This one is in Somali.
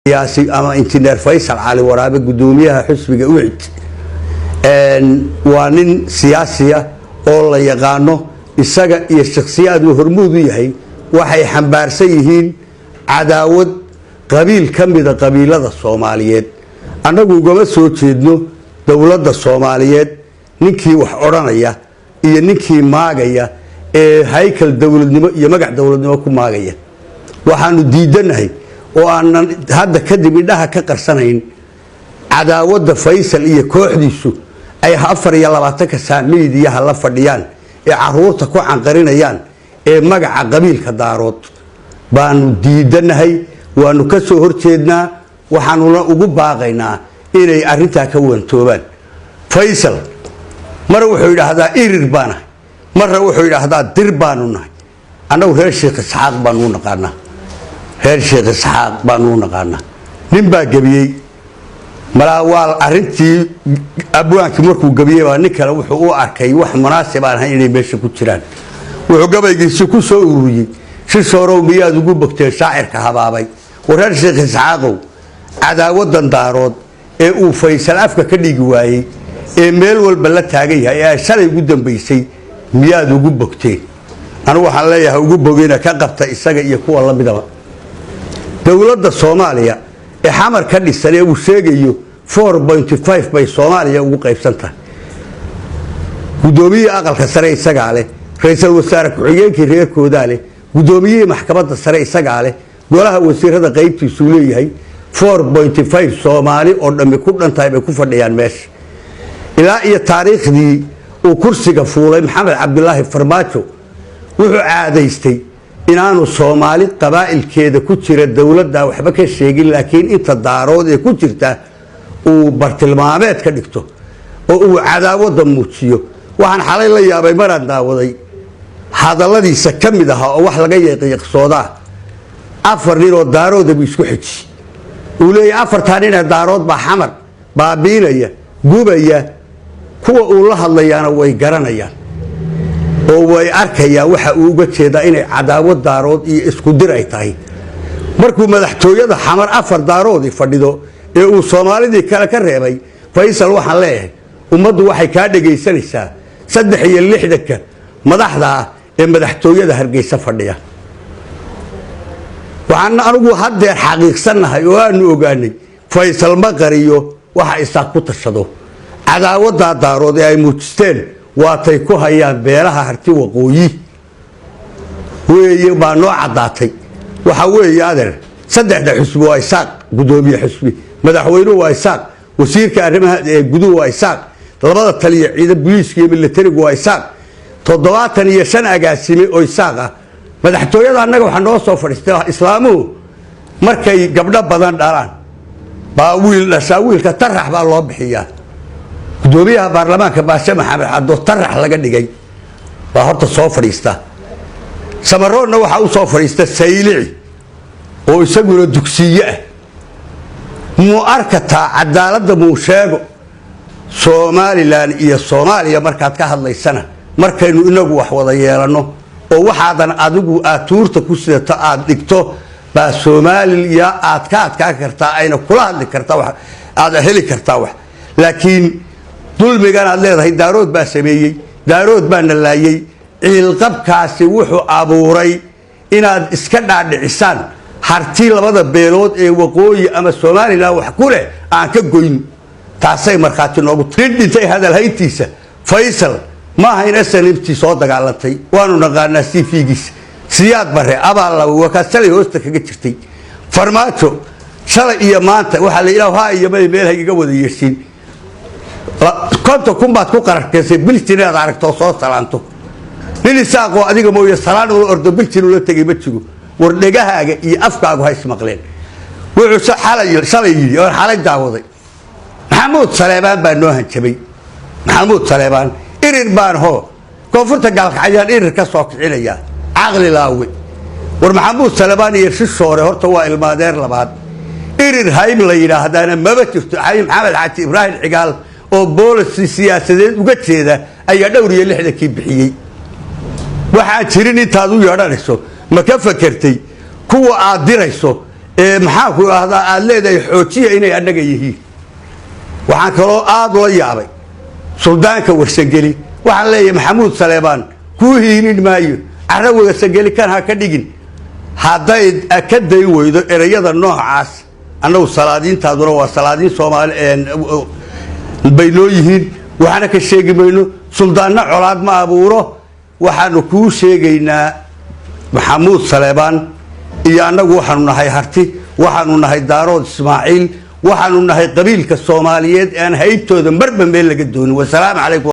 سياسي أما إنجنير فيصل علي waraabe gudoomiyaha xisbiga ucid waa nin siyaasiya oo la yaqaano isaga iyo shakhsiyaad uu hormuud u yahay waxay xambaarsan yihiin cadaawad qabiil kamida qabiilada Soomaaliyeed anagu ugama soo jeedno dawladda Soomaaliyeed ninkii wax oranaya iyo ninkii maagaya ee haykal dawladnimo iyo magac dawladnimo ku maagaya waxaanu diidanahay oo aan hadda kadib indhaha ka qarsanayn cadaawada faysal iyo kooxdiisu ay 24 saamiidiyaha la fadhiyaan ee caruurta ku canqarinayaan ee magaca qabiilka daarood baanu diidanahay waanu ka soo horjeednaa waxaanu ugu baaqaynaa inay arinta ka wantoobaan faysal mar wuxuu yiraahdaa irir baana mar wuxuu yiraahdaa dir baanu nahay anagu reer sheekh isxaaq baanu naqaanaa heer sheekh isxaaq baanu naqaanaa nin baa gabiyay malaawal arintii abwaanki markuu gabiyay baa nin kale wuxuu u arkay wax munaasib aan ahayn inay meesha ku jiraan wuxuu gabaygiisa ku soo ururiyay si soorow miyaad ugu bogtay shaacirka habaabay wareer sheekh isxaaqow cadaawadan daarood ee uu faysal afka ka dhigi waayay ee meel walba la taagay yahay ee shalay ugu dambeysay miyaad ugu bogtay anigu waxaan leeyahay ugu bogeyna ka qabta isaga iyo kuwa la midaba dawladda Soomaaliya ee xamar ka dhisan ee uu sheegayo 4.5 bay Soomaaliya ugu qaybsantahay gudoomiyaha aqalka sare isaga leh ra'iisul wasaare ku-xigeenkii reerkooda leh gudoomiyaha maxkamadda sare isaga leh golaha wasiirada qaybtiisu leeyahay 4.5 Soomaali oo dhammi ku dhantahay bay ku fadhiyaan meesha ilaa iyo taariikhdii uu kursiga fuulay Maxamed Cabdullaahi Farmaajo wuxuu caadaystay inaanu Soomaali qabaa'ilkeeda ku jira dawladda waxba ka sheegin laakiin inta daarood ee ku jirta uu bartilmaameed ka dhigto oo uu cadaawada muujiyo waxaan xalay la yaabay maraan daawaday hadalladiisa kamid ah oo wax laga yeeqyaqsooda afar nin oo daarood ay isku xiji uu leeyahay afartan nin daarood baa xamar baabiinaya gubaya kuwa uu la hadlayana way garanayaan oo way arkaya waxa uu uga jeedaa inay cadaawad daarood iyo isku dir ay tahay markuu madaxtooyada xamar afar daarood fadhido ee uu Soomaalidii kala ka reebay faysal waxaan leeyahay ummaddu waxay ka dhageysanaysaa 3 madaxda ee madaxtooyada Hargeysa fadhiya waxaan anigu haddeer xaqiiqsanahay oo aanu ogaanay faysal ma qariyo waxa isaaq ku tashado cadaawada daarood ee ay muujisteen waatay ku hayaan beelaha harti waqooyi weeye baa noo cadaatay waxa weeye adeer saddexda xisbi waa isaaq gudoomiye xisbi madaxweynuhu waa isaaq wasiirka arrimaha guduhu waa isaaq labada taliye ciidan booliiska iyo militariga waa isaaq 75 agaasime oo isaaq ah madaxtooyada annaga waxa noo soo fadhiistay islaamuhu markay gabdho badan dhalaan baa wiilka tarax baa loo bixiyaa gudoomiyaha baarlamaanka baasha maxamed xaddo tarax laga dhigay baa horta soo fadhiista samaroonna waxa uu soo fadhiista saylici oo isaguna dugsiye ah mu arkata cadaaladda mu sheego Soomaaliland iyo Soomaaliya markaad ka hadlaysana markaynu inagu wax wada yeelano oo waxaadan adigu aad tuurta ku sidato aad dhigto baa Soomaaliya aad ka kartaa ayna kula hadli kartaa wax aad heli kartaa wax laakiin dulmigan aad leedahay daarood baa sameeyay daarood baa nalaayay ciilqabkaasi wuxuu abuuray inaad iska dhaadhicisaan harti labada beelood ee waqooyi ama Soomaaliland wax ku leh aan ka goyn taasay markaati noogu dhintay hadal haytiisa faysal ma hayna sanibti soo dagaalantay waanu naqaanaa CVgiis siyaad bare abaal la wakaasay hoosta kaga jirtay Farmaajo shalay iyo maanta waxa la ilaahay iyo meel hayga wada yeeshin konto kumbaad ku qararkeysay biltiinaad aragto soo salaanto nin isaaqo adiga mooyo salaan oo ordo biltiin ula tagay ma jigo war dhagahaaga iyo afkaagu hay ismaqleen wuxuu shalay yiri oo xalay daawaday maxamuud saleebaan baa noo hanjabay maxamuud saleebaan irir baan ho koonfurta galkacayaan irir ka soo kicinaya aqli laawe war maxamuud saleebaan iyo shishoore horta waa ilmaadeer labaad irir hayb la yiraahdaana maba jirto maxamed xaaji ibraahim cigaal oo booliska siyaasadeed uga jeeda ayaa dhowr iyo 60 bixiyay waxa jirin intaad u yeedhanayso ma ka fakartay kuwa aad dirayso maxaa ku ahdaa aad leedahay xoojiya inay annaga yihiin waxaan kaloo aad loo yaabay suldaanka warsageli waxaan leeyahay maxamuud saleebaan kuu hiilin maayo carra warsageli kan ha ka dhigin hadday ka day weydo erayada noocaas annagu salaadiintaaduna waa salaadiin Soomaali baynoo yihiin waxaana ka sheegi mayno suldaanna colaad ma abuuro waxaanu kuu sheegaynaa maxamuud saleebaan iyo annagu waxaanu nahay harti waxaanu nahay daarood Ismaaciil waxaanu nahay qabiilka Soomaaliyeed aan haybtooda marba meel laga doonin wasalaam calaykum